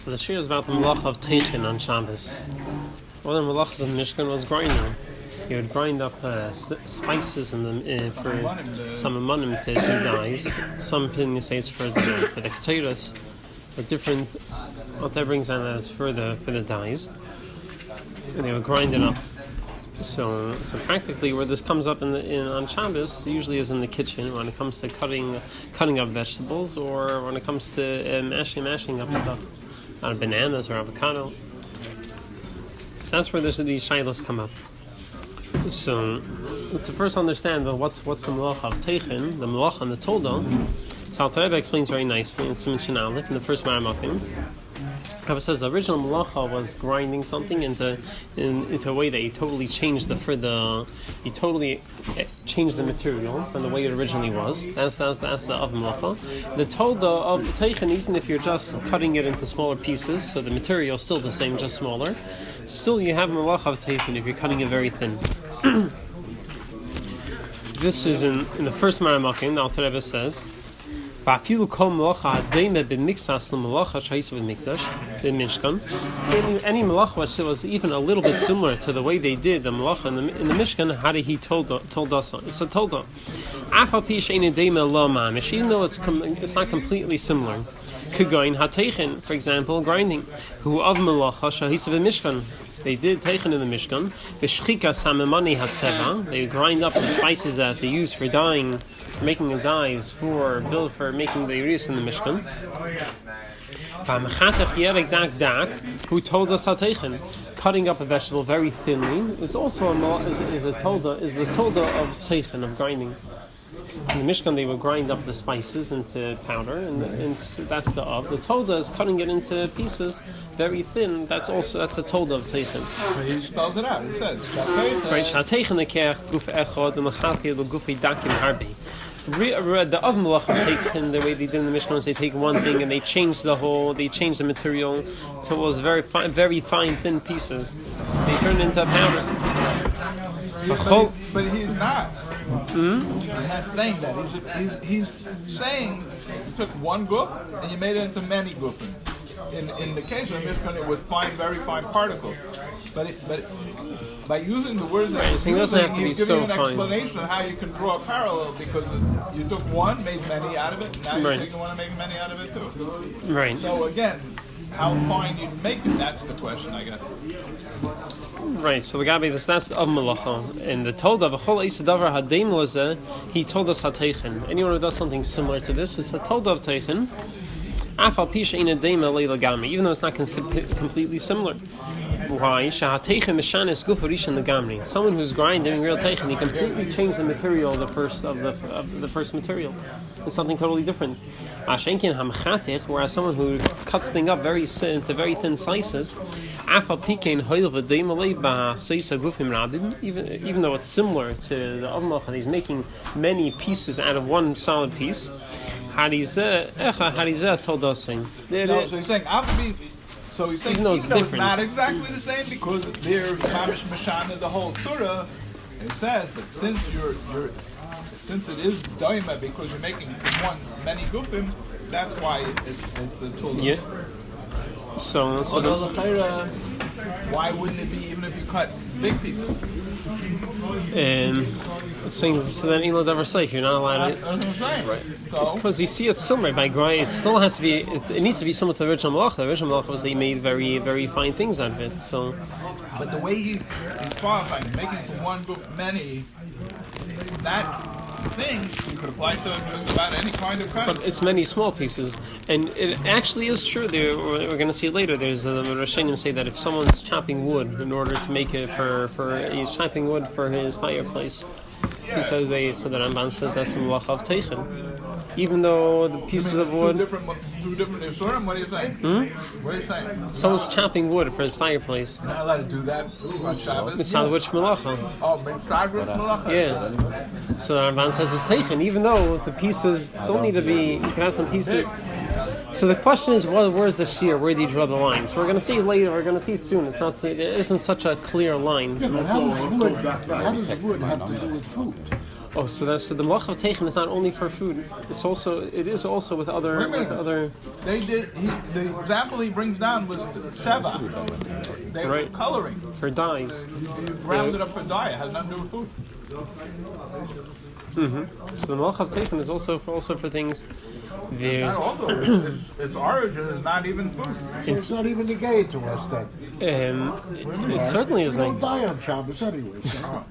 So the shir is about the Melacha of Toichen on Shabbos. One of the Melachas of the Mishkan was grinding. He would grind up spices in the, for some amanim to dyes. Some opinions say it's for the keteiros, but different. What that brings on as for the dyes, and they would grind it up. So practically, where this comes up on Shabbos usually is in the kitchen when it comes to cutting up vegetables, or when it comes to mashing up stuff out of bananas or avocado. So that's where these shilas come up. So let's first understand what's the Melacha of Toichen, the Melacha and the Tolda. So Alter Rebbe explains very nicely in Siman Shin Aleph in the first Maramakim. It says the original Melacha was grinding something into a way that he totally changed the material from the way it originally was. That's the of Melacha. The Tolda of Toichen, even if you're just cutting it into smaller pieces, so the material is still the same, just smaller, still you have Melacha of Toichen if you're cutting it very thin. This is in the first Maramakim. The Alter Rebbe says, any melacha which was even a little bit similar to the way they did the melacha in the Mishkan, how did he told us? It's a tolda. Even though it's not completely similar. For example, grinding. Who of melacha shahisav Mishkan. They did Toichen in the Mishkan. They grind up the spices that they use for dyeing, making the dyes for making the iris in the Mishkan. Who told us how Toichen? Cutting up a vegetable very thinly is also the tolda of Toichen, of grinding. In the Mishkan, they would grind up the spices into powder, and that's the of. The tolda is cutting it into pieces very thin. That's a tolda of Toichen. So he spells it out. He says, right, Toichen ekech guf echad u'machatei l'gufei dakim harbi. The of Melacha of Toichen, the way they did in the Mishkan, is they take one thing and they change the material till it was very fine, thin pieces. They turn it into powder. But he's not. He's not saying that. He's saying you took one goof and you made it into many goofing. In the case of Mishkan, it was very fine particles. But by using the words that he's using, he's giving an explanation of how you can draw a parallel, because you took one, made many out of it, and now you're taking one and making many out of it too. Right. So again, how fine you make it, that's the question, I guess. Right, so the Gabi, that's of Melacha. And the Tolda of Achol Eisadavar Hadeim Lozeh, he told us Toichen. Anyone who does something similar to this, it's a Tolda of Toichen. Afal Pisha Ina Deima Leila Gami, even though it's not completely similar. Why? Shahateichen Mishanis Gufarishan the Gamri. Someone who's grinding real Toichen, he completely changed the material of the first material. It's something totally different. Ashenkin Hamchatich, whereas someone who cuts things up into very thin slices, Afal Pikein Hoilva Deimalei Ba Seisa Gufim Rabin, even though it's similar to the Avmalach, and he's making many pieces out of one solid piece. Harizah told us saying. No, so he's saying So he's saying even though it's not exactly the same, because they're Mamish Mashana the whole Torah. It says, but since it is Daima, because you're making from one many gufim, that's why it's a Torah. Yeah. So why wouldn't it be even if you cut big pieces? So then Elo never say you're not allowed to. That's what I'm saying, right? Because you see, it's similar by grind. It still has to be. It needs to be similar to the original Melacha. The original Melacha was they made very, very fine things out of it. So, but the way he's qualifying, making from one group many, that thing you could apply to just about any kind of cut. But it's many small pieces, and it actually is true. We're going to see later. There's the Rishonim say that if someone's chopping wood in order to make it he's chopping wood for his fireplace. So he says so that Ramban says that's the Melacha of Toichen. Even though the pieces of wood. Two different Isurim? What are you saying? What are you saying? Someone's chopping wood for his fireplace. You're not allowed to do that on Shabbos? It's not which Melacha. Oh, Mitzvah Melacha? Yeah. So the Ramban says it's Toichen, even though the pieces don't need to be. You can have some pieces. So the question is, where's the shear? Where do you draw the line? So we're going to see later. We're going to see soon. It isn't such a clear line. Yeah, but how does wood have to do with food? Oh, so the Melacha of Toichen is not only for food. It is also with other. They did. The example he brings down was seva. They were coloring for dyes. You ground it up for dye. It has nothing to do with food. Mm-hmm. So the Melacha of Toichen is also for things. Its origin is not even food. It's not even negated to us then. It certainly is not. We don't die on Shabbos anyway. So.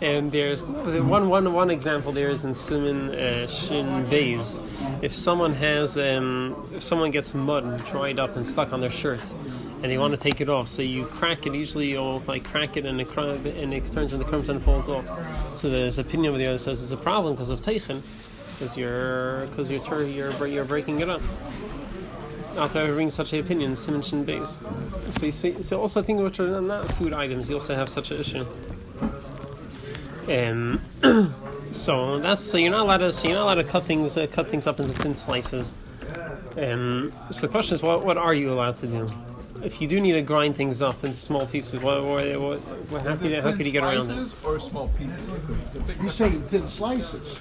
And there's one example there is in Siman Shin Beis. If someone gets mud dried up and stuck on their shirt, and they want to take it off, so you crack it. Usually you'll crack it and it turns into crumbs and falls off. So there's opinion with the other says it's a problem because of Toichen, because you're breaking it up. Not to ever bring such an opinion, Siman Shin Beis. So you see, so also things which are not food items, you also have such an issue. So you're not allowed to cut things up into thin slices. So the question is, what are you allowed to do? If you do need to grind things up into small pieces, how could you get around it? Or small pieces? You say thin slices.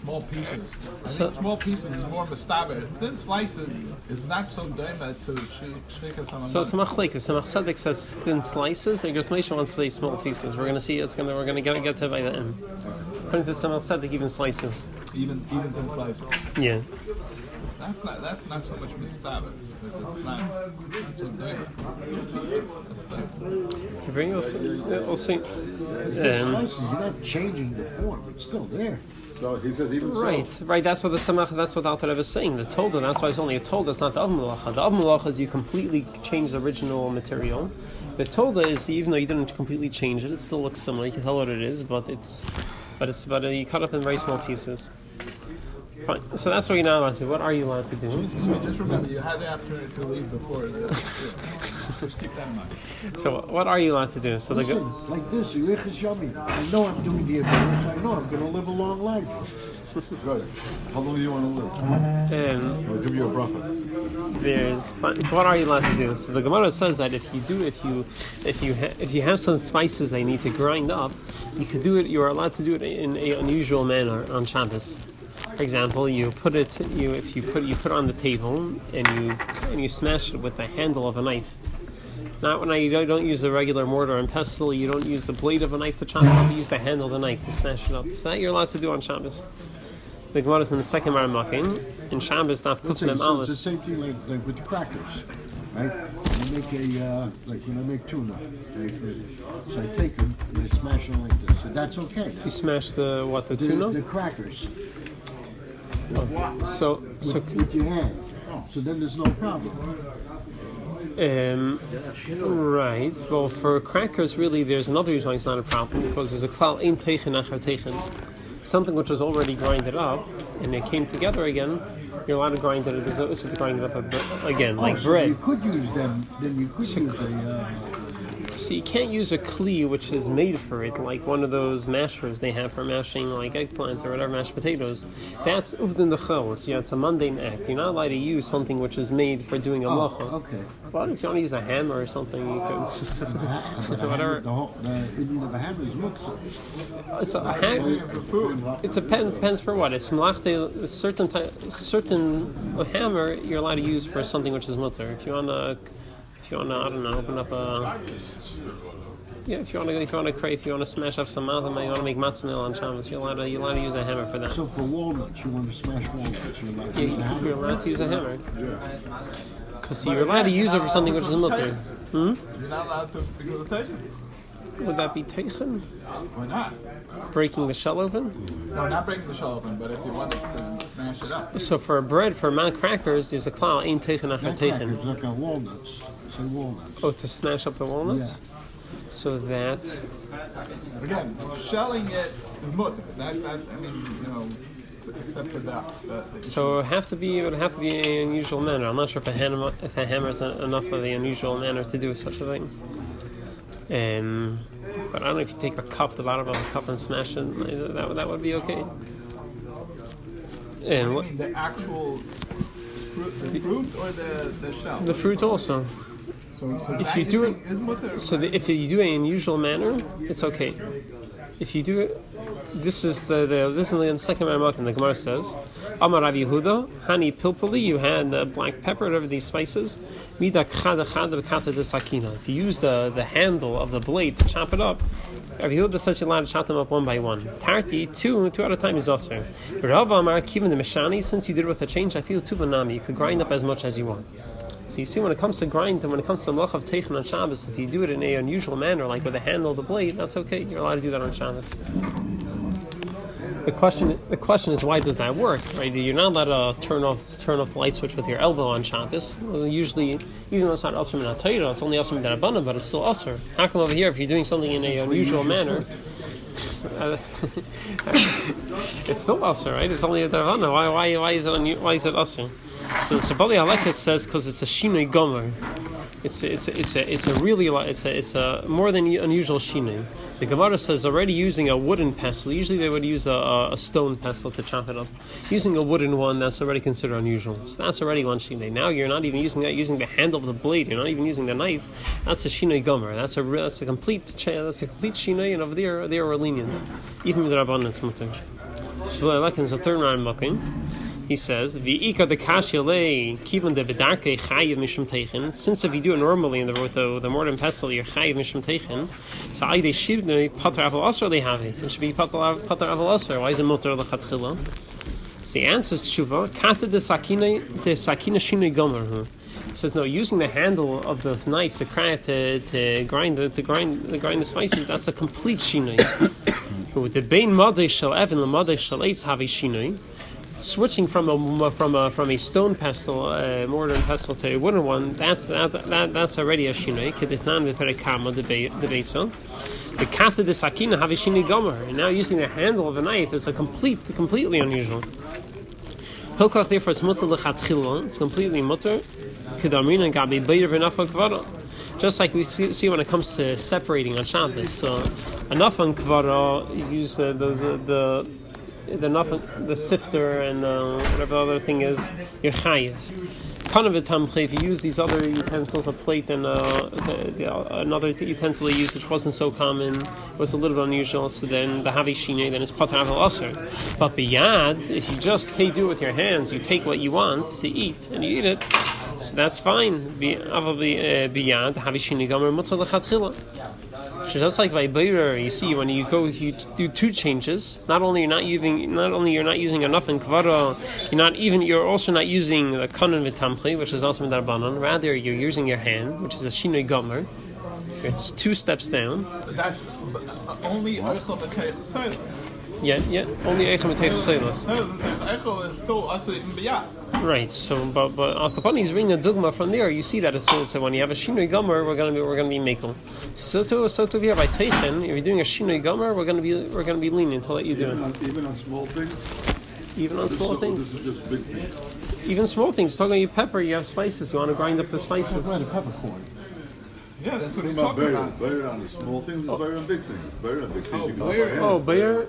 Small pieces. Small pieces is more mustaber. Thin slices is not so daima to shvikas hamamayim. So Samach Tzedek says thin slices, and Gersmeisha wants to say small pieces. We're going to see. We're going to get to by the end. According to Samach Tzedek, even slices. Even thin slices. Yeah. That's not so much mustaber. It's not so daima. We'll see. Slices, you're not changing the form; it's still there. So he says even right. That's what the Alter Rebbe is saying. The Tolda, that's why it's only a Tolda. It's not the Av Melacha. The Av Melacha is you completely change the original material. The Tolda is even though you didn't completely change it, it still looks similar. You can tell what it is, but you cut up in very small pieces. Fine. So that's what you're not allowed to do. What are you allowed to do? Just remember, you had the opportunity to leave before. Just keep that in mind. So what are you allowed to do? So listen, like this, I know I'm doing the abuse. I know I'm going to live a long life. Good. How long do you want to live? I'll give you a bracha. So what are you allowed to do? So the Gemara says that if you have some spices they need to grind up, you could do it. You are allowed to do it in an unusual manner on Shabbos. For example, you put it on the table and you smash it with the handle of a knife. Not when you don't use the regular mortar and pestle. You don't use the blade of a knife to chop it up. You use the handle of the knife to smash it up. So that you're allowed to do on Shabbos. The Gemara is in the second Maramakim. In Shabbos, Daf Kuf Mem Aleph. It's the same thing like with the crackers, right? I make like when I make tuna, so I take them and I smash them like this. So that's okay. You smash the tuna? The crackers. So with your hand. So then there's no problem. Right. Well, for crackers, really, there's another reason why it's not a problem because there's a klal ein toichen achar toichen. Something which was already grinded up and it came together again. You're allowed to grind it. There's no issue to grind it up again, like so bread. You could use them. Then you could use a. So you can't use a kli which is made for it, like one of those mashers they have for mashing like eggplants or whatever, mashed potatoes. That's uvdin dechel. So it's a mundane act. You're not allowed to use something which is made for doing a melacha. Okay. But if you want to use a hammer or something, you could. Whatever. The hammer is muktzah. It's a hammer. It depends for what. It's melachte. Certain hammer you're allowed to use for something which is mutter. If you wanna, I don't know, open up a. Yeah, if you want to smash up some matzah, you want to make matzah meal on Shabbos, you're allowed to use a hammer for that. So for walnuts, you want to smash walnuts, you're allowed to use a hammer? You're allowed to use a hammer. Because you're allowed to use it for something which is mutter. You're not allowed to because of Toichen. Would that be Toichen? Why not? Breaking the shell open? No, not breaking the shell open, but if you want to smash it up. So for bread, for crackers, there's a klal ein toichen achar toichen. Like walnuts. Say walnuts. Oh, to smash up the walnuts? Yeah. So that again, shelling it is mutter. Except for that. So it would have to be an unusual manner. I'm not sure if a hammer is enough of the unusual manner to do such a thing. But I don't know if you take the bottom of a cup and smash it, that would be okay. And the actual fruit or the shell? The fruit also. So if you do it, if you do it in an unusual manner, it's okay. If you do it this is the second Rambam, and the Gemara says, Amar Rav Yehuda, Hani Pilpuli, you had black pepper and over these spices. Midak Chada Chada V'Kata de Sakina. If you use the handle of the blade to chop it up, Rav Yehuda says you're allowed to chop them up one by one. Tarti, two at a time is also. Rav Amar, Kivin the Meshani, since you did it with a change, I feel tuvanami, you could grind up as much as you want. So you see, when it comes to grind, and when it comes to Melacha of Toichen on Shabbos, if you do it in an unusual manner, like with the handle of the blade, that's okay. You're allowed to do that on Shabbos. The question is, why does that work? Right? You're not allowed to turn off the light switch with your elbow on Shabbos. Usually, even though it's not Asr Min HaTorah, it's only Asr Min Darabanan, but it's still Asr. How come over here, if you're doing something in an unusual manner, it's still Asr, right? It's only a Darabanan. Why is it Asr? So the Shabali Halekha says because it's a shinui gomer. It's a more than unusual shinui. The Gemara says already using a wooden pestle. Usually they would use a stone pestle to chop it up. Using a wooden one, that's already considered unusual. So that's already one shinui. Now you're not even using that. Using the handle of the blade. You're not even using the knife. That's a shinui gomer. That's a complete shinui. And over there we're lenient. Even with the Rabbanan it's mutter. Shabali Halekha is a third round mucking. He says, "V'ika the kashyale kibun de bedarke chayiv mishum teichen." Since if you do it normally in the mortar and pestle, you're chayiv mishum teichen. So I they shivnei pater aval aser they have it. It should be pater aval aser. Why is it mutter lechatchila? So he answers tshuva kata de sakina shinui gomer. He says no, using the handle of the knife to grind the spices, that's a complete shinui. But with the bein madei shel even lemadei shel eis have a shinui. Switching from a stone pestle, mortar and pestle to a wooden one, that's already a shinui. Keditnan v'perekama the beitzel. The kata de sakina have a shinui gomer, and now using the handle of a knife is completely unusual. Hilkach therefore it's mutter lechatchila. It's completely mutter. Kedamrin gabi beider v'nafal kvara. Just like we see when it comes to separating on Shabbos. So enough on kvara, you use the sifter and whatever the other thing is, you're chayiv. If you use these other utensils, a plate and another utensil they used which wasn't so common, was a little bit unusual, so then the havi shine, then it's pater aval aser. But biyad, if you just do it with your hands, you take what you want to eat and you eat it, so that's fine. Biyad, havi shine gomer mutar lechatchila. So just like by Beira, you see when you do two changes. Not only you're not using enough in kvara, you're also not using the kanan v'tamchi, which is also midarbanan. Rather, you're using your hand, which is a shinui gomer. It's two steps down. That's only eichel v'teich seilus. Yeah, only eichel v'teich seilus. Eichel is still also in biyad. Right. So, but Al Kapani is bringing a dogma from there. You see that it's so when you have a shinui gomer, we're gonna be mekel. So to here by Toichen, if you're doing a shinui gomer, we're gonna be lenient to let you do it. Even on small things. Even on small things. This is just big things. Even small things. Talking about your pepper, you have spices. You want to grind up the spices. Grind a peppercorn. Yeah, that's what he's About talking about. better on the small things, better on big things. Better on big things. You can better. buy hand. Oh, bear.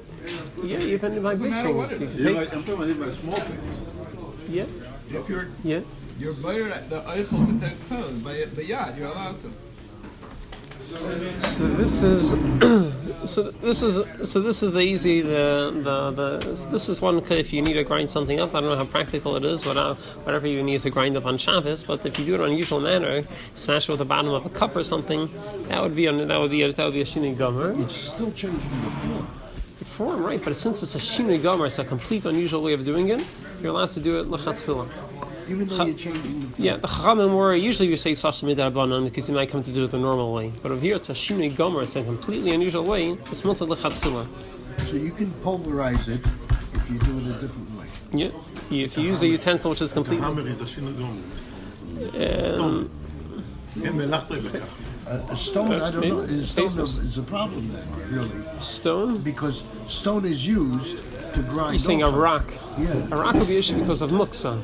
Yeah, even by big matter what things. it You can I'm take. talking about even by small things. Yeah. If Yeah. you're better at the eichel v'teich seilus, biyad, you're allowed to. So this is the easy this is one if you need to grind something up. I don't know how practical it is, whatever you need to grind up on Shabbos. But if you do it in a usual manner, smash it with the bottom of a cup or something, that would be a shinui gomer. It's still changing the Form, right? But since it's a shinui gomer, it's a complete unusual way of doing it. You're allowed to do it lechatchila. Even though you're changing the form. Yeah, the Chachamim were usually we say Sasha Midarbanan because you might come to do it the normal way. But over here it's a shinui gomer, it's a completely unusual way. It's mutar lechatchila. So you can pulverize it if you do it a different way. Yeah, if you use a utensil which is completely. A stone, I don't know. Stone is a problem then, really. Stone? Because stone is used to grind. You're saying also. a rock. Yeah. A rock will be an issue because of muksa.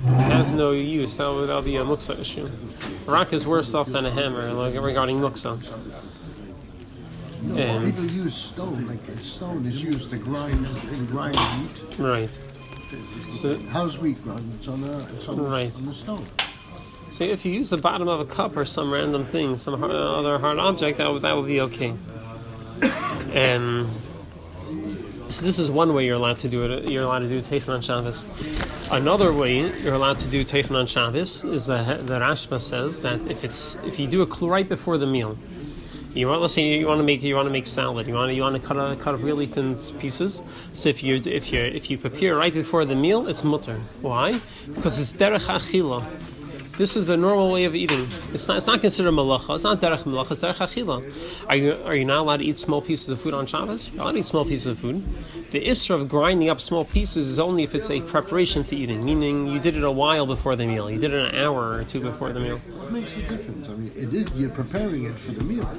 It has no use. That'll be a muksa issue. A rock is worse off than a hammer, like regarding muksa. No, people use stone. Like stone is used to grind wheat. Right. So, how's wheat ground? It's on the stone. So if you use the bottom of a cup or some random thing, some other hard object, that would be okay. So this is one way you're allowed to do it. You're allowed to do Toichen on Shabbos. Another way you're allowed to do Toichen on Shabbos is the Rashba says that if you do it right before the meal, let's say you want to make salad, you want to cut up really thin pieces. So if you prepare right before the meal, it's mutter. Why? Because it's derech achila. This is the normal way of eating. It's not considered melacha. It's not derech melacha. It's derech achila. Are you not allowed to eat small pieces of food on Shabbos? You're allowed to eat small pieces of food. The isra of grinding up small pieces is only if it's a preparation to eating, meaning you did it a while before the meal. You did it an hour or two before the meal. What makes a difference? I mean, you're preparing it for the meal.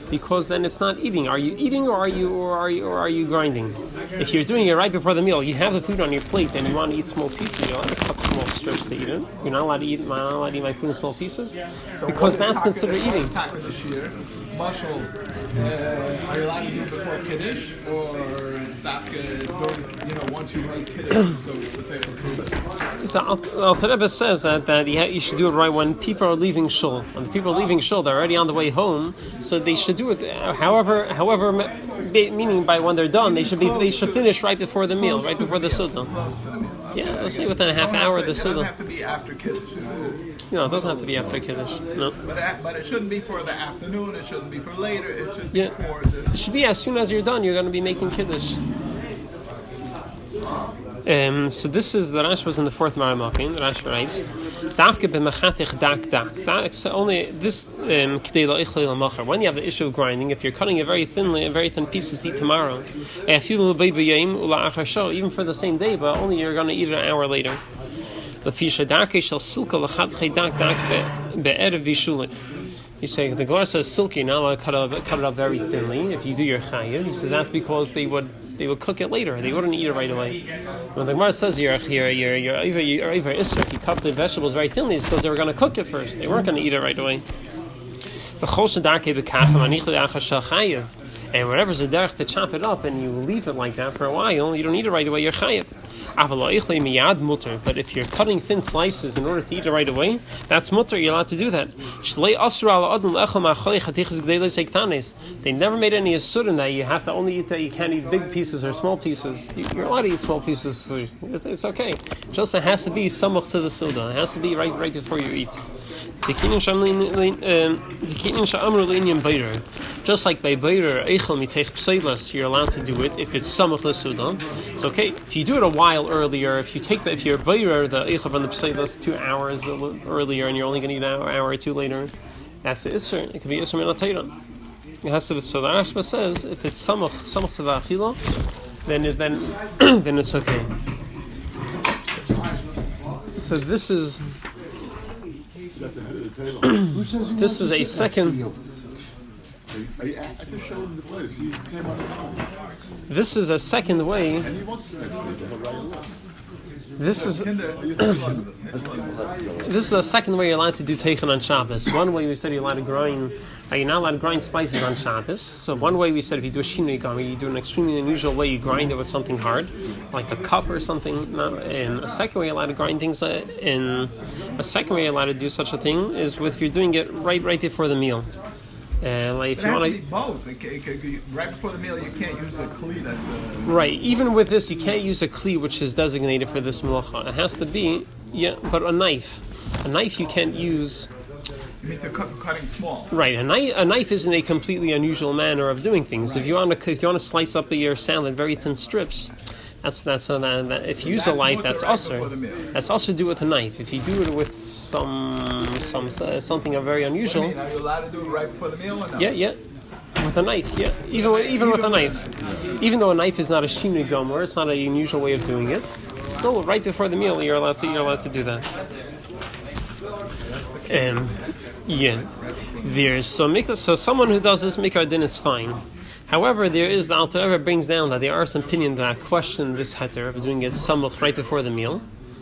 Because then it's not eating. Are you eating or are you grinding? If you're doing it right before the meal, you have the food on your plate and you want to eat small pieces, you're allowed to cut small strips to eat it. You're not allowed to eat my food in small pieces because that's considered eating. Are you allowed to do it before Kiddush or once you make Kiddush? The Alter Rebbe says that you should do it right when people are leaving shul. When the people are leaving shul, they're already on the way home, so they should do it. However, meaning by when they're done, they should finish right before the meal, right before the Suda. Yeah, let's say within a half hour of the Suda. It doesn't have to be after Kiddush. No, it doesn't have to be after Kiddush. No. But it shouldn't be for the afternoon. It shouldn't be for later. It should be for this. It should be as soon as you're done. You're going to be making Kiddush. So this is the Rash was in the fourth Maramakin. The Rash writes, "Davke b'mechatich dak. Only this k'dei la'ichlei la'macher. When you have the issue of grinding, if you're cutting it very thin pieces to eat tomorrow, even for the same day, but only you're going to eat it an hour later. He's saying the Gemara says silky, now I'll cut it up very thinly. If you do your chayiv, he says that's because they would cook it later. They wouldn't eat it right away. When the Gemara says you're over isra, if you cut the vegetables very thinly, it's because they were going to cook it first. They weren't going to eat it right away. And whatever's the derech to chop it up and you leave it like that for a while, you don't eat it right away, you're chayiv. But if you're cutting thin slices in order to eat it right away, that's mutter, you're allowed to do that. They never made any asur in that you have to only eat that, you can't eat big pieces or small pieces. You're allowed to eat small pieces of food. It's okay. Just it has to be samuch to the suda. It has to be right before you eat. Just like by Beirer, Eichel Mitech Pseilas, you're allowed to do it if it's Samach L'Sudan. It's okay. If you do it a while earlier, if you're Beirer, the Eichel from the Pseilas 2 hours earlier and you're only going to eat an hour or two later, that's the Isser. It could be Isser Minatayra. It has to be, so the Rashba says, if it's Samach to the Achila, then it's okay. So this is... this is a second... This is a second way. This is a second way you're allowed to do Toichen on Shabbos. One way we said you're allowed to grind. You're not allowed to grind spices on Shabbos. So one way we said if you do a shinui gami, you do an extremely unusual way. You grind it with something hard, like a cup or something. And a second way you're allowed to grind things. In a second way you're allowed to do such a thing is if you're doing it right before the meal. Like if it has to be both. Right before the meal, you can't use a kli. Right. Even with this, you can't use a kli which is designated for this melacha. It has to be, but a knife. A knife you can't use. You mean cutting small? Right. A knife isn't a completely unusual manner of doing things. Right. If you want to slice up your salad very thin strips. If you use a knife, that's also. That's also do with a knife. If you do it with something very unusual. Are you allowed to do it right before the meal or not? Yeah. With a knife, yeah. Even with a knife. Even though a knife is not a shinui gomer, it's not an unusual way of doing it. Still, right before the meal, you're allowed to do that. There's so someone who does this mikar din is fine. However, the Alter Rebbe brings down that there are some opinions that question this heter of doing it samuch right before the meal.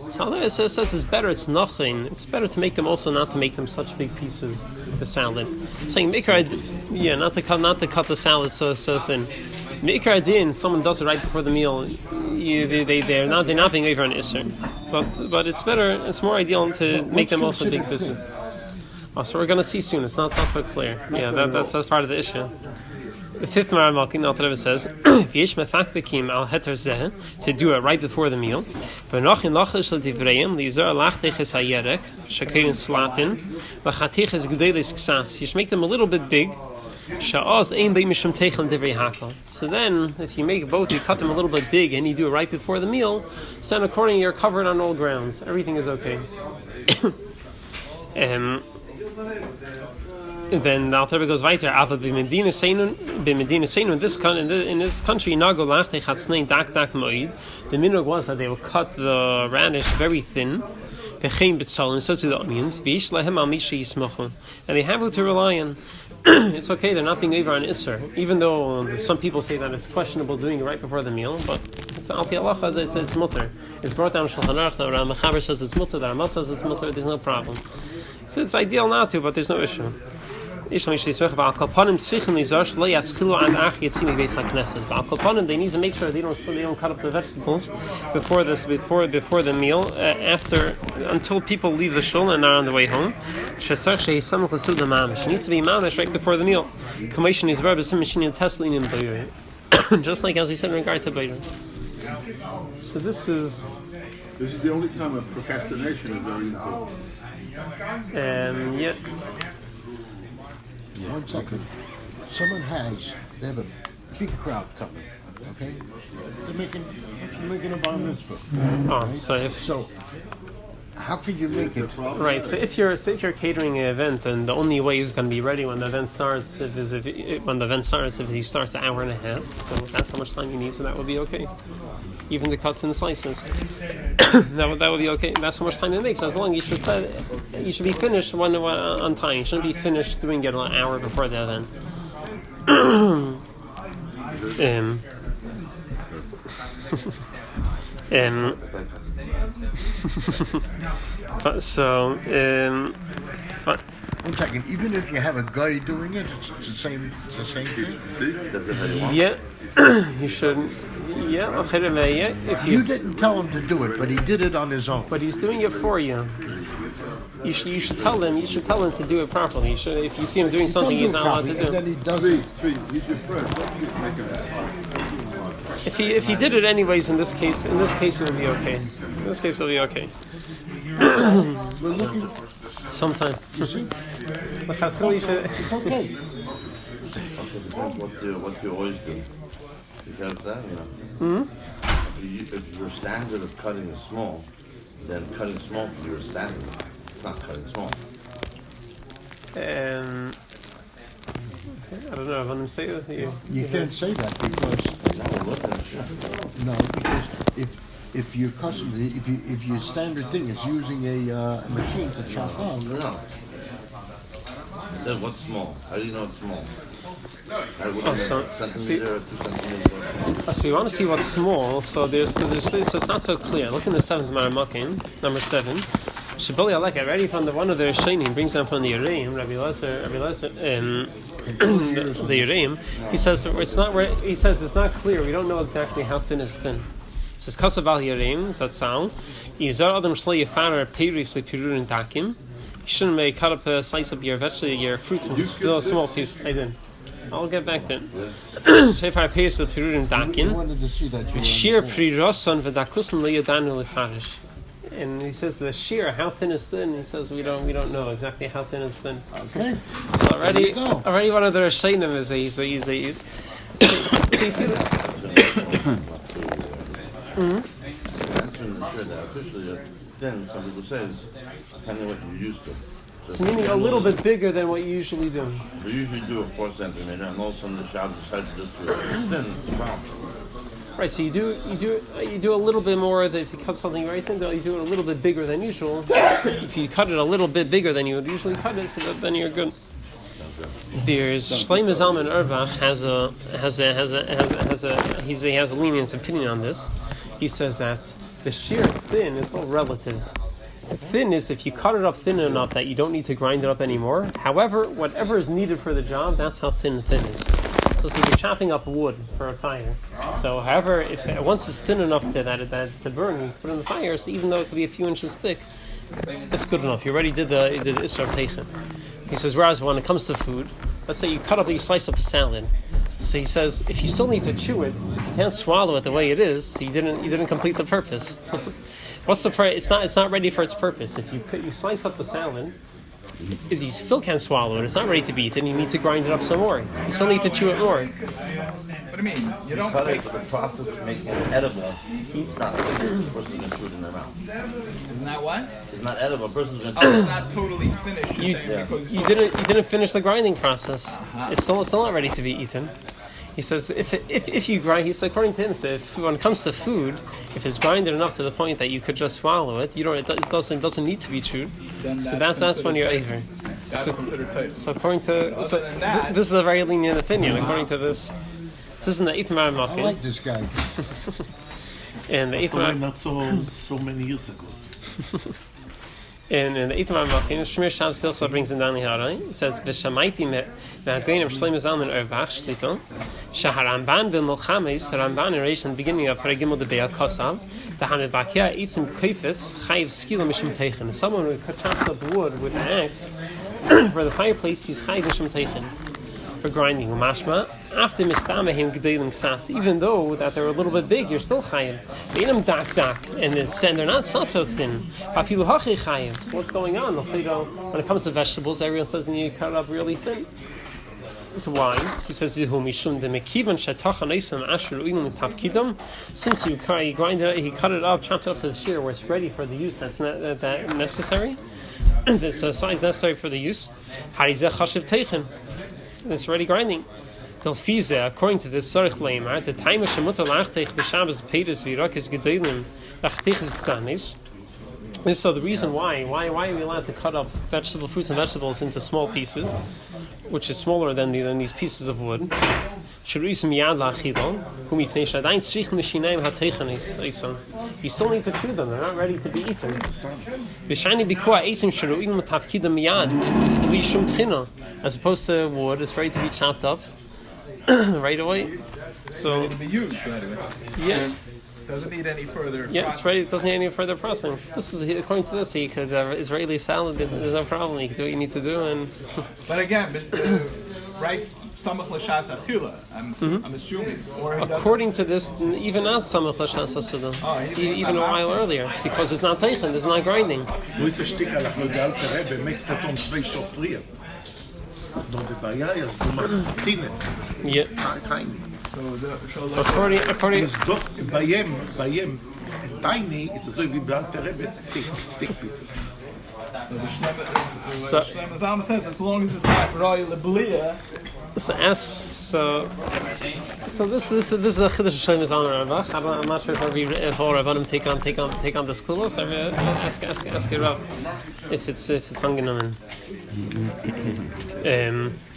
So Alter Rebbe says it's better. It's nothing. It's better to make them also not to make them such big pieces. The salad, saying mikar, not to cut the salad so thin. Mikar din, someone does it right before the meal. They're not being over an isser, but it's better. It's more ideal to make them also big pieces. So we're going to see soon. It's not so clear. Yeah, that's part of the issue. The fifth Maramalkin, Alter Rebbe says, "V'yesh mefakbekim al heter zeh," to do it right before the meal. V'nochin lachish l'divreim lizar lachteches hayerek shakein slatin v'chateches g'delis ksas. You should make them a little bit big. Sha'az ein be'mishum teichel divrei hakol. So then, if you make both, you cut them a little bit big, and you do it right before the meal. So then, accordingly, you're covered on all grounds. Everything is okay. Then the Alter Rebbe goes weiter. Ava b'medina seinun in this country nago lachtei chatznein dak moed. The minhag was that they will cut the radish very thin. V'chein b'tzalim, so to the onions. V'ish lehem al misha yismochon, and they have to rely on. It's okay, they're not being over on Isser, even though some people say that it's questionable doing it right before the meal, but it's al pi halacha, it's mutter. It's brought down Shulchan Aruch, the Mechaber says it's mutter, the Rama says it's mutter, there's no problem. So it's ideal not to, but there's no issue. They need to make sure they don't cut up the vegetables before the meal, until people leave the shul and are on the way home. It needs to be mamish right before the meal. Just like as we said in regard to Beidah. So this is the only time of procrastination is very important. Yeah. Yeah. 1 second. They have a big crowd coming, okay? They're making a bar mitzvah. Right? So how can you make it? Right. So if you're catering an event, and the only way is going to be ready when the event starts, if he starts an hour and a half, so that's how much time you need. So that would be okay. Even to cut thin slices, that would be okay. That's how much time it makes. As long as you should be finished on time. You shouldn't be finished doing it an hour before the event. So 1 second. Even if you have a guy doing it, it's the same thing. Yeah, you shouldn't. Yeah, if you didn't tell him to do it, but he did it on his own. But he's doing it for you. You should tell him. You should tell him to do it properly. You should, if you see him doing something he's not allowed to do. And then he does it. He's your friend. If he did it anyways, in this case it would be okay. In this case, it will be okay. We're looking. Sometime. You see? It's okay. What you always do. You get that? If your standard of cutting is small, then cutting small for your standard. It's not cutting small. I don't know if I'm going to say it. You can't say that because if your customer, if your standard thing is using a machine to chop off. No. So what's small? How do you know it's small? So you want to see what's small, so it's not so clear. Look in the 7th Maramakim, number 7. Shiboli Alek, already from one of the Rishonim, brings down from the Yereim, Rabbi Lezer, the Yereim. He says it's not clear. We don't know exactly how thin is thin. It says Kasav Yereim, Zatzal, Yizar Adam Shlei Yefarer Peiris LePirun Takim. You shouldn't make cut up a slice of your vegetables, your fruits in a small piece. I did. I'll get back to it. Shefar Peiris LePirun Takim. Shir Prirosan V'Dakusan LeYadanu LeFarish. And he says the shear, how thin is thin? He says we don't know exactly how thin is thin. Okay. So already one of the Rishonim is easy. So you see that? Then some people say it's depending on what you're used to. So meaning a little bit bigger than what you usually do. We usually do a 4 centimeter, and also on the Shabbos decide to do 3. Then it's a problem. Right, so you do a little bit more than if you cut something right thin, you do it a little bit bigger than usual. If you cut it a little bit bigger than you would usually cut it, so then you're good. There's Shlomo Zalman Auerbach he has a lenient opinion on this. He says that the sheer thin is all relative. Thin is if you cut it up thin enough that you don't need to grind it up anymore. However, whatever is needed for the job, that's how thin is. So you're chopping up wood for a fire. So however, if once it's thin enough to burn, you put it in the fire. So even though it could be a few inches thick, that's good enough. You already did the Melacha of Toichen. He says, whereas when it comes to food, let's say you slice up a salad. So he says, if you still need to chew it, you can't swallow it the way it is. So you didn't complete the purpose. What's the it's not ready for its purpose. If you slice up the salmon, is you still can't swallow it. It's not ready to be eaten. You need to grind it up some more. You still need to chew it more. What do you mean? You don't cut it, but the process of making it edible is not finished. The person's going to chew it in their mouth. Isn't that what? It's not edible. A person's going to chew Oh, it. it's not totally finished. You didn't finish the grinding process. It's still not ready to be eaten. He says if you grind, he says according to him, so when it comes to food, if it's grinded enough to the point that you could just swallow it, it doesn't need to be chewed. So that's when you're over. So according to this is a very lenient opinion. According to this is in the eighth Maramach. I like this guy. And the eighth not so many years ago. In the eighth Maramach, Shmir Shabbos Kilsa brings in down the Harai. It says V'shamaiti me'agoyim Shlomo Zalman Erbach Shlito Shaharamban b'Milchames Ramban in the beginning of Paragimel de Be'al Kosav the Hamid Bakia eats him koifes Chayiv Skila Mishum Toichen. Someone who chops up wood with an axe for the fireplace, he's Chayiv Mishum Toichen for grinding. Mashma after Mistamehim Gedolim Ksas, even though that they're a little bit big, you're still Chayiv. They eat them dak, and they're not so thin. Hafilu Hachi Chayiv. So what's going on? When it comes to vegetables, everyone says you need to cut it up really thin. So why? He says, since you grind it, he cut it up, chopped it up to the shear where it's ready for the use. That's not that necessary. This size necessary for the use. It's ready grinding. According to this Sarich Leimar, the time of Shemutar Lachtech b'Shabbos Peiros v'Yirakos Gedolim Lachtech is Ktanis. And so the reason why are we allowed to cut up fruits and vegetables into small pieces, which is smaller than these pieces of wood? You still need to chew them; they're not ready to be eaten. As opposed to wood, it's ready to be chopped up right away. So Ready to be used right away. yeah. Doesn't need any further. Yeah, it's ready. It doesn't need any further processing. This is according to this. He could Israeli salad. There's no problem. You can do what you need to do. And But again, right? Samach l'shas achila. I'm assuming. Or according to this, even as samach l'shas asuda, even a while earlier, because it's not teichen, it's not grinding. Wo ist der Sticker, nach der alte Rebbe, mixt das um zwei Schofrieren. Doch die Baia ist, du machst Tine. Yeah. Kein. According. Ist doch Bayem, Tiny ist so wie der alte Rebbe, thick pieces. So the Shlomo Zalman says, as long as it's not Roy Lebelia. So this is a chiddush Shlomo Zalman Erbach. I'm not sure if all Rabbanim take on this kulos. Ask it Rav if it's angenommen.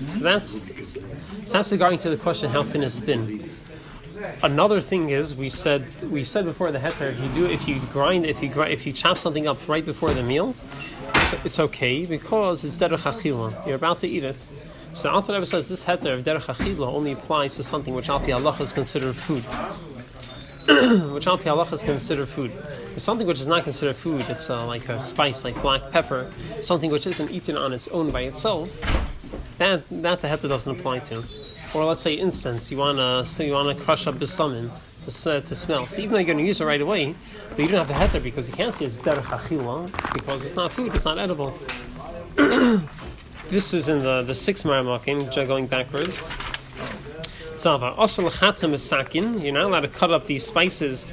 So that's regarding to the question how thin is thin. Another thing is we said before the heter if you chop something up right before the meal, it's okay because it's derech achila. You're about to eat it. So Alter Rebbe says this heter of derech achila only applies to something which al pi halacha is considered food. Which al pi halacha is considered food. If something which is not considered food, it's like a spice, like black pepper, something which isn't eaten on its own by itself. That the heter doesn't apply to. Or let's say incense, you wanna crush up besamim to smell. So even though you're going to use it right away, but you don't have the heter because you can't say it's derech achila because it's not food, it's not edible. This is in the sixth Maramakim, going backwards. So you're not allowed to cut up these spices.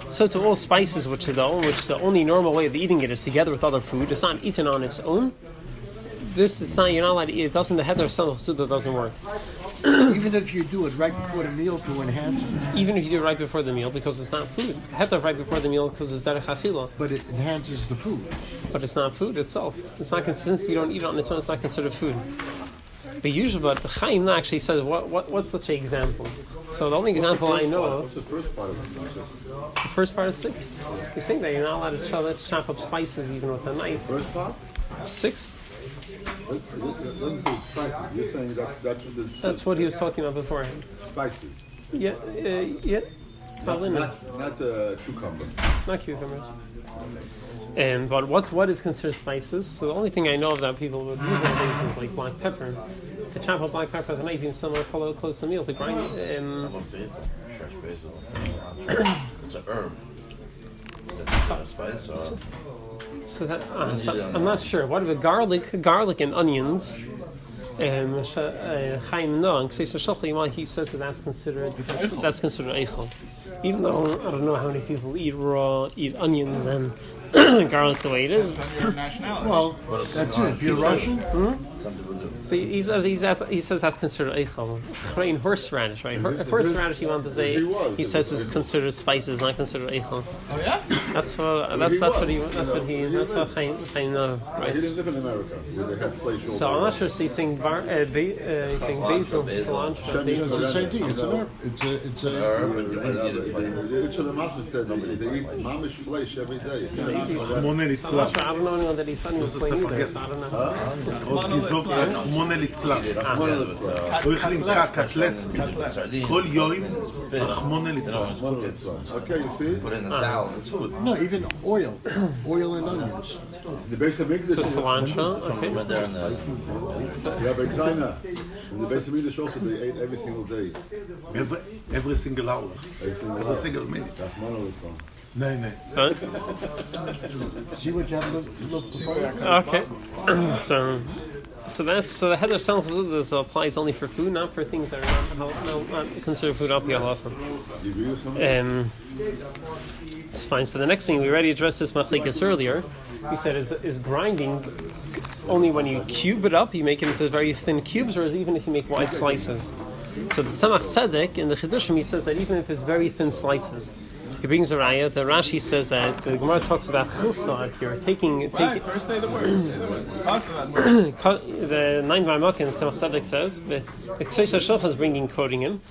So to all spices, which the only normal way of eating it is together with other food, it's not eaten on its own. You're not allowed to eat it. The heter of Suda doesn't work. Even if you do it right before the meal to enhance it. Even if you do it right before the meal because it's not food. Heter right before the meal because it's derech achila. But it enhances the food. But it's not food itself. It's not since you don't eat it on its own. It's not considered food. But the Chaim actually says what's such an example. So the only example I know of. What's the first part of it? The first part is 6. You're saying that you're not allowed to chop up spices even with a knife. First part? 6. You're saying that's what he was talking about beforehand. Spices. Yeah. Not cucumbers. Not cucumbers. But what is considered spices? So the only thing I know of that people would use nowadays is like black pepper. To chop up black pepper, that might be somewhere close to the meal to grind. Fresh basil. It's an herb. Is it a spice or? So that I'm not sure. What about garlic and onions? Chaim Noah, he says that that's considered eichel. Even though I don't know how many people eat onions and garlic the way it is. Well, that's it. If you're Russian, So he says that's considered eichel. In horseradish, right? Horseradish, you want to say? He says is considered spices, not considered eichel. Oh yeah? That's what Chaim Noah writes. He didn't live in America where they had place. So I'm not sure. So he's saying basil, cilantro. it's the same thing. It's an herb. It's a Herb, and you eat it like. It's the Master said they eat mamish flesh every day. חמונה לצלח. I don't know anyone that eats onions plain either. So I don't know. עוד גיזוק רק חמונה לצלח. לא יכולים קטלט. כל יום חמונה לצלח. Okay, you see? Put it in a salad. It's food. no, even oil and onions. The base of English. So cilantro, okay. Went there in the Yeah, but China. In the base of English also they ate every single day. Every single hour. Every single minute. No. Huh? See what you have to look Okay. So the header self this applies only for food, not for things that are not considered food up halacha. It's fine. So the next thing we already addressed this machlekes earlier. We said is grinding only when you cube it up, you make it into very thin cubes, or is even if you make wide slices. So the Tzemach Tzedek in the Chidushim he says that even if it's very thin slices. He brings a raya. The Rashi says that the Gemara talks about chilsa. If you're taking First say the word. the 9 Maimok in Tzemach Tzedek says the Kseish Shulchan is quoting him.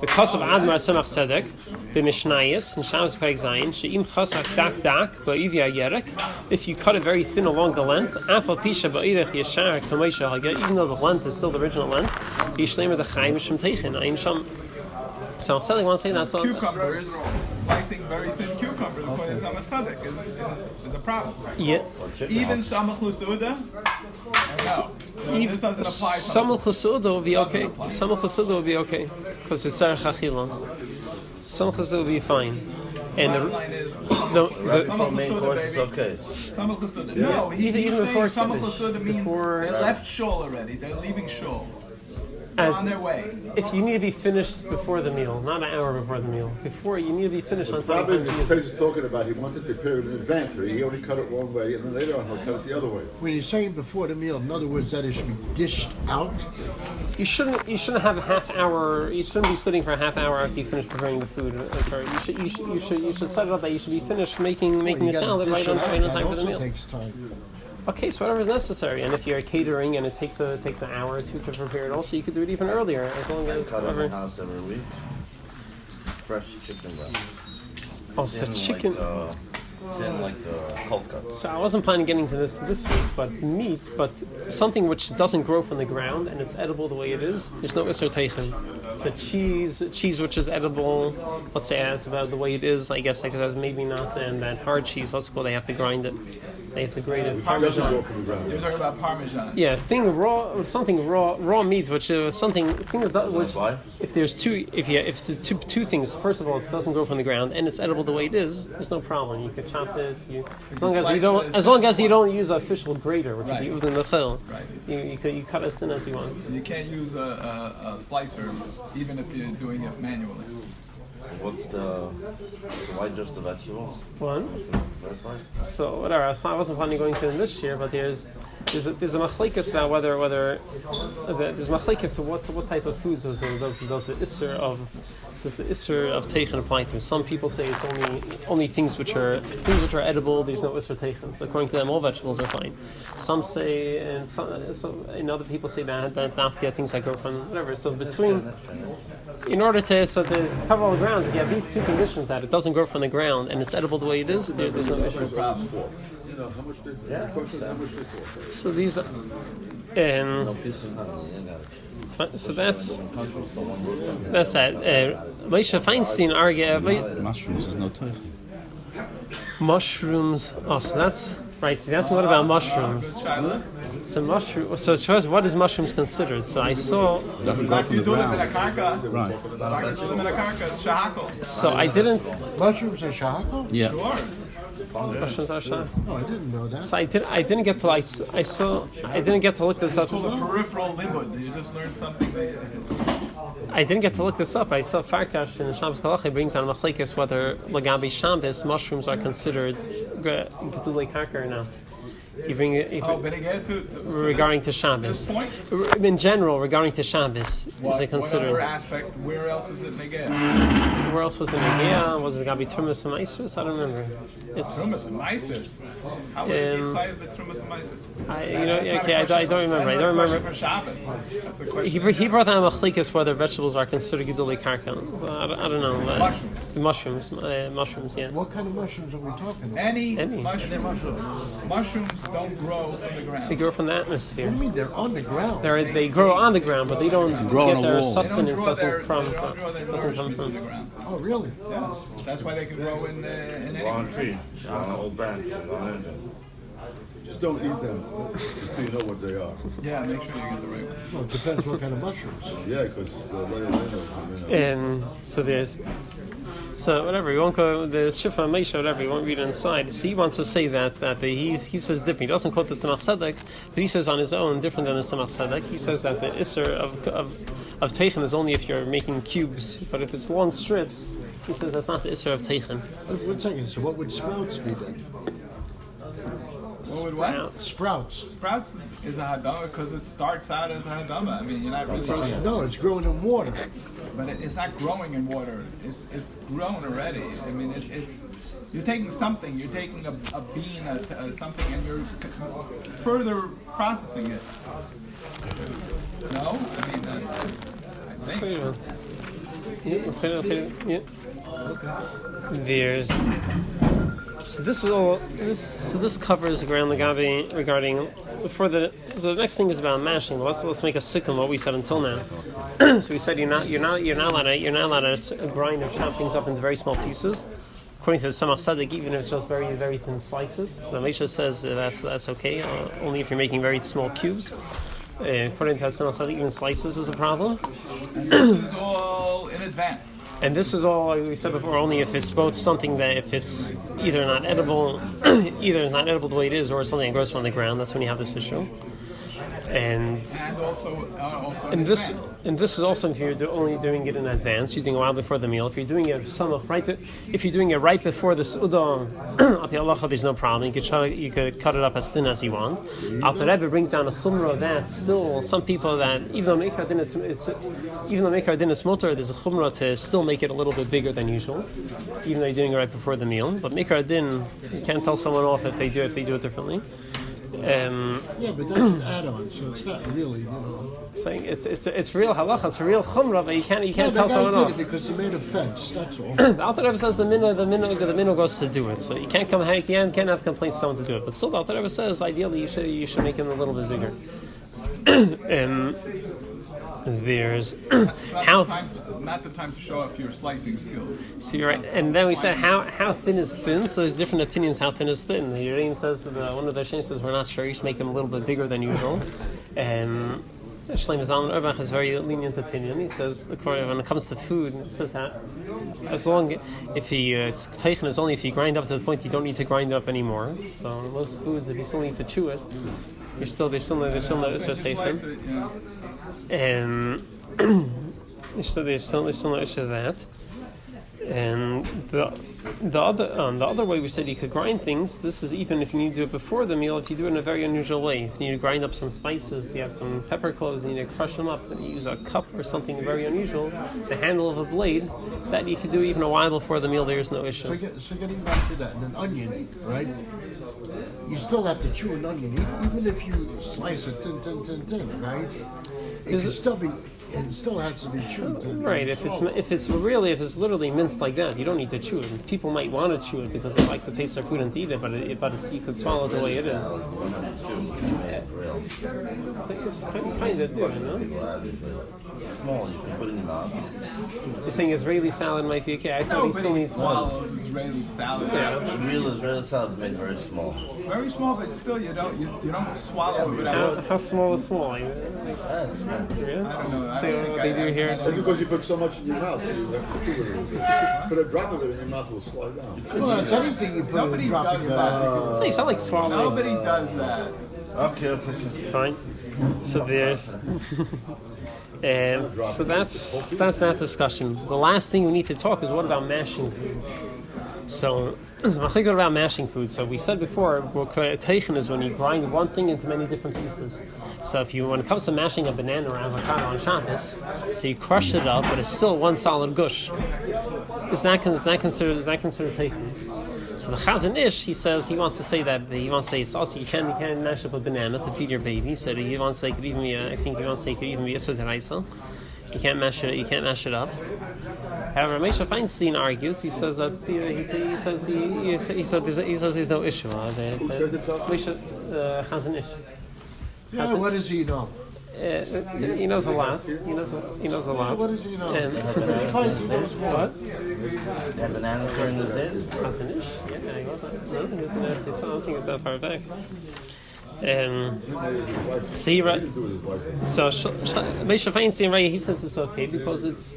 Because of Admar Tzemach Tzedek, the Mishnayos in Shabbos Perek Zayin, she'im chasak dak ba'ivya yerek. If you cut it very thin along the length, afal pisha ba'irech yeshar kameisha haga. Even though the length is still the original length, yishlemer the Chaim Shem Toichen Ein Sham. So Tzedek wants to say that's all. Cucumbers, slicing very thin cucumbers, according to Tzemach Tzedek, is a problem. Yeah. Even Samach L'Seuda? No. This doesn't apply. Samach L'Seuda will be okay. Samach L'Seuda will be okay because it's Tzarech Achila. Samach L'Seuda will be fine. And the line is the main course is okay. Samach L'Seuda. No, he's saying Samach L'Seuda means they left shul already. They're leaving shul. On their way. If you need to be finished before the meal, not an hour before the meal. Before you need to be finished on time. Probably the he's talking about he wanted to prepare it in advance. He only cut it one way, and then later on he'll cut it the other way. When you're saying before the meal, in other words, that it should be dished out. You shouldn't have a half hour. You shouldn't be sitting for a half hour after you finish preparing the food. You should set it up that you should be finished making the salad right on time for the meal. Takes time. Okay, so whatever is necessary, and if you're catering and it takes an hour or two to prepare it, also you could do it even earlier, as long as cut in the house every week. Fresh chicken breast. Also, chicken. Thin like cold cuts. So I wasn't planning getting to this week, but meat, but something which doesn't grow from the ground and it's edible the way it is. There's no Isser Toichen. So cheese which is edible, let's say as about the way it is, I guess because maybe not, and that hard cheese, what's it called? They have to grind it. They have to grate it. Parmesan. You're talking about Parmesan. Yeah, something raw meat, which is something which if the two things. First of all, it doesn't grow from the ground and it's edible the way it is. There's no problem. You could chop it. As long as you don't use an official grater, which would be within the chil. Right. You cut as thin as you want. So you can't use a slicer even if you're doing it manually. So why just the vegetables? One. So whatever. I wasn't planning going to this year, but there's a machlekes about whether there's machlekes of what type of foods does the Isser of Toichen apply to? Some people say it's only things which are edible. There's no Isser Toichen. So according to them, all vegetables are fine. Some say, and other people say that not get things that grow from whatever. So in order to cover all the ground, if you have these two conditions that it doesn't grow from the ground and it's edible the way it is, there's no issue. Problem. So these. So that's that. Moshe Feinstein argued. Mushrooms is no toichen. Mushrooms. Oh, so that's right. That's what about mushrooms? So mushroom. So first, what is mushrooms considered? So I saw. Doesn't go from the ground. Right. So I didn't. Mushrooms are shahako? Yeah. Mushrooms are shah. Oh, I didn't know that. So I didn't get to. I didn't get to look this up. It's called a peripheral limud. You just learned something that. I didn't get to look this up. I saw Farkash in Shabbos Kalach brings on Machlekes whether Lagabi Shabbos mushrooms are considered Gedulei Karka or not. Regarding to Shabbos. In general, regarding to Shabbos, is it considered? What other aspect? Where else is it negeh? Where else was it negeh? Was it Gabi Trumas and Meisus? I don't remember. It's Trumas and Meisus. How would it be five with Trumas and Meisus? I don't remember. I don't remember. For Shabbos. That's the question. He brought down Machlekes whether vegetables are considered Gedulei Karka. So I don't know. Mushrooms, yeah. What kind of mushrooms are we talking about? Any mushroom. Mushrooms don't grow from the ground. They grow from the atmosphere. What do you mean they're on the ground? They grow on the ground, but they don't Grow get on a their wall. sustenance doesn't come Doesn't from. the ground. Oh, really? Yeah. That's why they can grow in any Long tree, old branch. Just don't eat them until you know what they are. Yeah, make sure you get the right one. Well, it depends what kind of mushrooms. Yeah, because later. So whatever, you won't go the Shifa Meisha, whatever, you won't read it inside. So he wants to say that he says different. He doesn't quote the Tzemach Tzedek, but he says on his own, different than the Tzemach Tzedek. He says that the Isser of Toichen is only if you're making cubes, but if it's long strips, he says that's not the Isser of Toichen. 1 second, so what would sprouts be then? What would what? Sprouts. Sprouts is a hadama because it starts out as a hadama. I mean, you're not really. No, it's growing in water. But it's not growing in water. It's grown already. I mean, it's you're taking something. You're taking a bean, something, and you're further processing it. No, I mean that's. Yeah. There's. So this is all. This covers the ground regarding. Before the next thing is about mashing. Let's make a sikkim what we said until now. So we said you're not allowed to grind or chop things up into very small pieces. According to the Tzemach Tzedek, even if it's just very very thin slices, the Mishnah says that's okay. Only if you're making very small cubes. According to the Tzemach Tzedek, even slices is a problem. And this is all in advance. And this is all, like we said before, only if it's both something that if it's either not edible the way it is, or something that grows from the ground. That's when you have this issue. And also this is also if you're only doing it in advance, you're doing a while before the meal. If you're doing it right before the Suda, there's no problem. You could cut it up as thin as you want. Alter Rebbe brings down a chumrah that still some people that even though Meikar Din is mutar, there's a chumrah to still make it a little bit bigger than usual, even though you're doing it right before the meal. But Meikar Din, you can't tell someone off if they do it differently. Yeah, but that's an add-on, so it's not really, Saying it's real halacha, it's a real chumrah, but you can't tell someone off. off. Because he made a fence, that's all. The Alter Rebbe says the minhag goes to do it, so you can't can't have complaints someone to do it. But still, the Alter Rebbe says ideally you should make it a little bit bigger. There's not the time to show off your slicing skills. See, right, and then we said how thin is thin. So there's different opinions how thin is thin. The Yerim says one of the Shane says we're not sure. You should make them a little bit bigger than usual. And Shlomo Zalman Auerbach has a very lenient opinion. He says when it comes to food, he says as long if Toichen is only if you grind up to the point you don't need to grind it up anymore. So most foods, if you still need to chew it, there's still no Toichen. And so there's still no issue of that. And the other way we said you could grind things. This is even if you need to do it before the meal. If you do it in a very unusual way, if you need to grind up some spices, you have some pepper cloves, and you need to crush them up, and you use a cup or something very unusual, the handle of a blade, that you can do even a while before the meal. There's no issue. So getting back to that, and an onion, right? You still have to chew an onion, even if you slice it thin, right? It still has to be chewed. Right. If it's literally minced like that, you don't need to chew it. People might want to chew it because they like to taste their food and to eat it, but you could swallow it the way it is. grill. It's kind of different, no? Small, you can put in your mouth. You're saying Israeli salad might be okay. I thought he still needs swallows Israeli salad. Yeah. Real Israeli salad is made very small. Very small, but still you don't swallow it without. How small is small? It's small. Really? I don't know. See what they do here? That's because you put so much in your mouth, so you have to chew it a little bit. Put a drop of it in your mouth, will slide down. Well, it's anything you put in Nobody a drop does in your that. mouth. It's not like swallowing. Nobody does that. Okay. Fine. So there's. So that's that discussion. The last thing we need to talk is what about mashing foods. So good about mashing food. So we said before, Toichen is when you grind one thing into many different pieces. So when it comes to mashing a banana or avocado on Shabbos, so you crush it up, but it's still one solid gush. Is that considered Toichen? So the Chazon Ish, he wants to say it's also you can't mash up a banana to feed your baby. So he wants to say it could even be a Soteraisa. You can't mash it up. However, Moshe Feinstein argues. He says that he says there's no issue. Moshe Chazon Ish. Yeah, what does he know? He knows a lot. He knows a lot. What does he know? What? They have bananas during the day? Chazon Ish? Yeah, he was. I don't think it's that far back. So Moshe Feinstein, right? He says it's okay because it's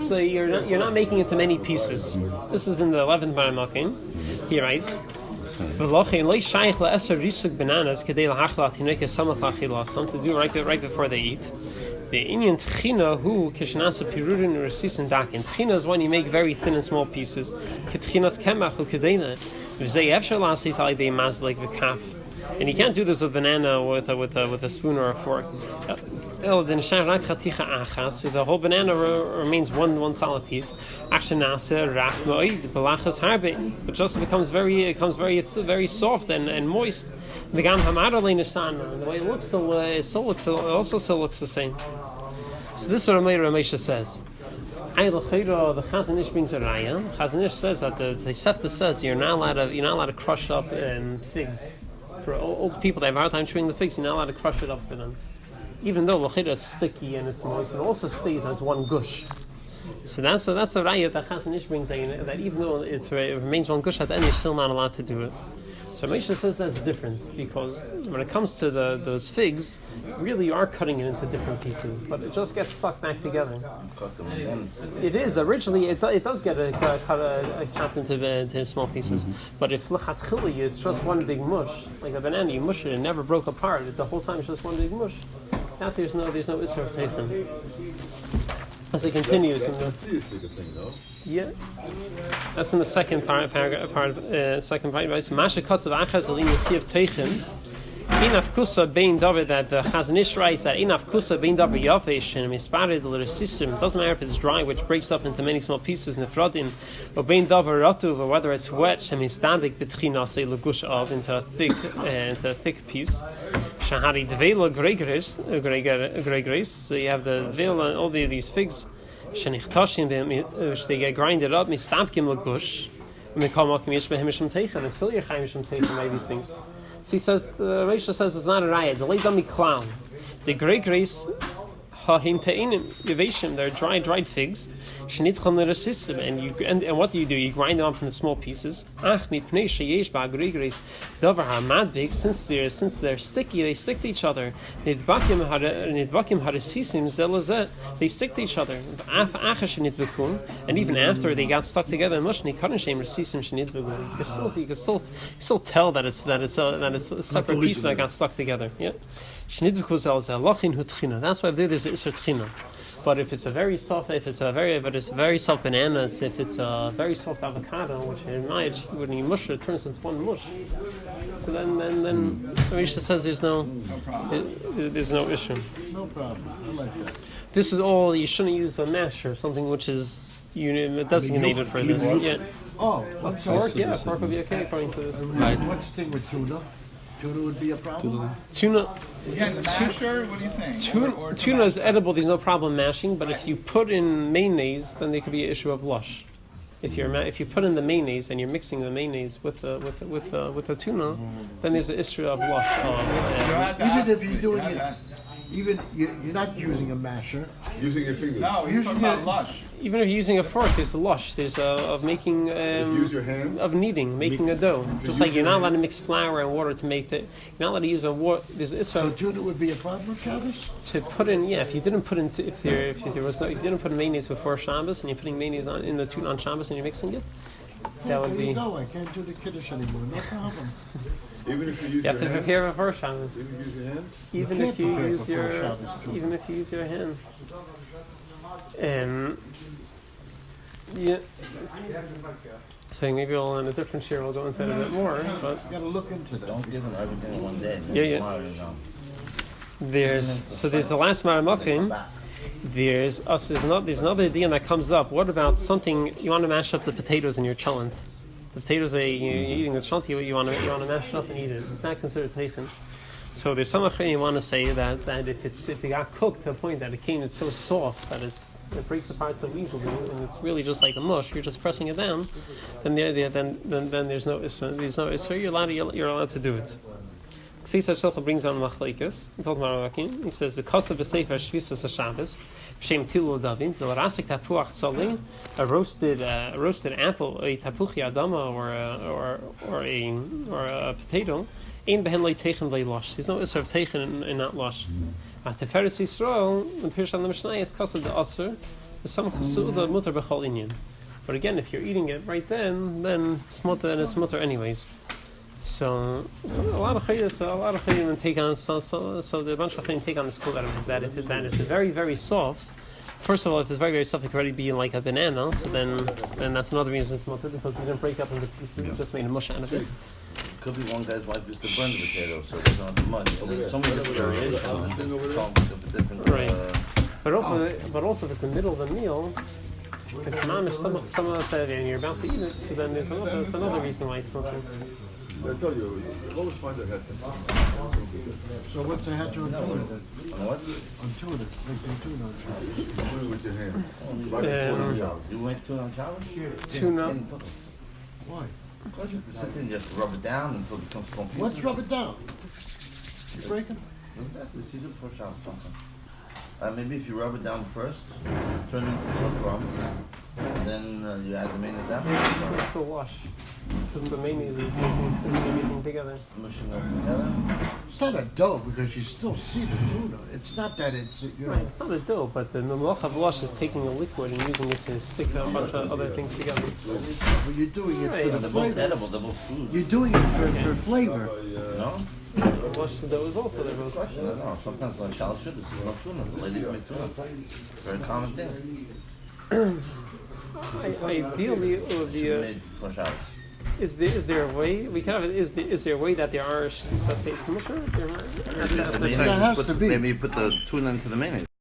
you're not making it to many pieces. This is in the 11th Baramakim. He writes. To do right before they eat. The Indian tchina who kishnasa pirurin resisin dakin. Tchina is when you make very thin and small pieces. Tchinas kemach who kedena. V'zei efshar lasis al yedei mazlik v'kaf. And you can't do this with banana with a spoon or a fork. The whole banana remains one solid piece. But just becomes very soft and moist. And the way it looks still looks the same. So this is what Ramesha says. The Chazon Ish brings a raya. Chazon Ish says that the Tosefta says you're not allowed to crush up figs. For old people that have a hard time chewing the figs, you're not allowed to crush it up for them. Even though l'chira is sticky and it's moist, it also stays as one gush. So that's the raya that Chazon Ish brings in, that even though it remains one gush at the end, you're still not allowed to do it. So Moshe says that's different because when it comes to those figs, really you are cutting it into different pieces, but it just gets stuck back together. It is originally it does get chopped into small pieces, but if l'chatchila is just one big mush, like a banana, you mush it and never broke apart. The whole time it's just one big mush. That there's no issue of Toichen. As it continues in the that's in the second paragraph. Second part. Masha Katsav Achaz Alini Chiv Toichen. Inaf Kusa Bein David that the Chazon Ish writes that Inaf Kusa Bein David Yafesh and Mispared L'Resissim. Doesn't matter if it's dry, which breaks up into many small pieces in the Frodin, or Bein David Ratuv, or whether it's wet, Shemistabik Betchina Say Lagush of into a thick piece. Shahari Dvela Gregris. So you have the veil and all these figs. Which they get grinded up, mistabkim lagush, and they call makim yesh behem mishum teichen, and still yechaim mishum teichen by these things. So he says, the Rishon says it's not a raya. The leidami clown, the grey grace, ha'im te'inim yeveshim, they're dried figs. Shnitcham l'rasisim, and what do? You grind them up into small pieces. Ach mitpnei sheyesh ba'grey grace, davar ha'madbik, since they're sticky, they stick to each other. Nidbakim harasisim zelazet, they stick to each other. And even after they got stuck together, mushni karanshim rasisim shnidbekun. You can still tell that it's a separate piece that got stuck together. Yeah, shnidbekun zelazet lachin hutchina. That's why there's a iser tchina. But if it's a very soft banana, if it's a very soft avocado, which when you mush it turns into one mush. So then Mishnah says there's no issue. No problem. I like that. This is all. You shouldn't use a mesh or something which is designated for this. Yeah. Oh, Pork would be okay according to this. What's the thing with tuna? Tuna would be a problem? Tuna. Again, the masher, what do you think? Tuna is edible, there's no problem mashing, but if you put in mayonnaise, then there could be an issue of lush. if you put in the mayonnaise and you're mixing the mayonnaise with the tuna, then there's an issue of lush. Even if you're doing it, even you're not using a masher. Using your fingers. No, he's talking about lush. Even if you're using a fork, there's a lush. There's of making use your hands. of kneading, making a dough. Just like you're not allowed to mix flour and water to make it. You're not allowed to use a water. So tuna would be a problem with Shabbos? To put in, if you didn't put in, if you didn't put in mayonnaise before Shabbos and you're putting mayonnaise in the tuna on Shabbos and you're mixing it, that would be. No, I can't do the kiddush anymore. No problem. Even if you use You have to prepare before Shabbos. Even use your hands. Even if you use your hand. Yeah. So maybe we'll in a different share we'll go into it a bit more, but you gotta look into that. Don't give them everything in one day. Yeah. There's the last Maramakim. There's another idea that comes up. What about something you want to mash up the potatoes in your cholent? The potatoes you're eating the cholent, you want to mash it up and eat it. It's not considered teichin. So there's some achim you want to say that if it got cooked to a point that it's so soft that it breaks apart so easily and it's really just like a mush, you're just pressing it down, then there's no issue. You're allowed to do it. Ksisa Shulchan brings on Machlekes. He says the kosav b'sefer shvisas Shabbos b'shem tilu davin the rasik tapuach tzoli a roasted apple, a tapuchi adama or a potato. Ein behen lei teichen lei losh. There's no issur of teichen and not losh. At the Teferes Yisrael, the Pirush on the Mishnah is kosav the aser some the mutar b'chol inyan. But again, if you're eating it right then it's mutar and it's mutar anyways. So a lot of chayim take on so the bunch of chayim take on the school that if it's very very soft. First of all, if it's very very soft, it could already be like a banana. So then that's another reason it's mutter because you didn't break up into pieces, you just made a mush out of it. Could be one guy's wife used to burn the potato, so it doesn't have the mud. So there's so many different variations of different. Right. But also if it's the middle of the meal. It's mamish. Some of us said, and you're about to eat it. So then there's another reason why it's mutter. I tell you, you always find a head. So what's the head to on tuna? What? On tuna, making tuna on Shabbos. Do it with your hands. You went tuna on Shabbos? Tuna. Why? Because you have to sit there and you have to rub it down until it becomes complete. Let's rub it down. You break it? Exactly. See, do it before Shabbos something. Maybe if you rub it down first, turn it into little crumbs, and then you add the mayonnaise after. It's a wash. Because the mayonnaise is making everything together. Mushing it together. It's not a dough because you still see the tuna. It's not that it's right. It's not a dough, but the Melacha of Toichen is taking a liquid and using it to stick a bunch of other things together. Well, you're doing it for the They're flavor. both edible. They're both food. You're doing it for flavor. No. Wash the dough is also there. No. Sometimes like shal shit, this is not tuna. The ladies make tuna. Very common thing. Ideally, it would be made for Shabbos. Is there a way we can have it? Is there a way that there are let's say it's mutter? There has to be. Maybe you put the tuna into the mayonnaise.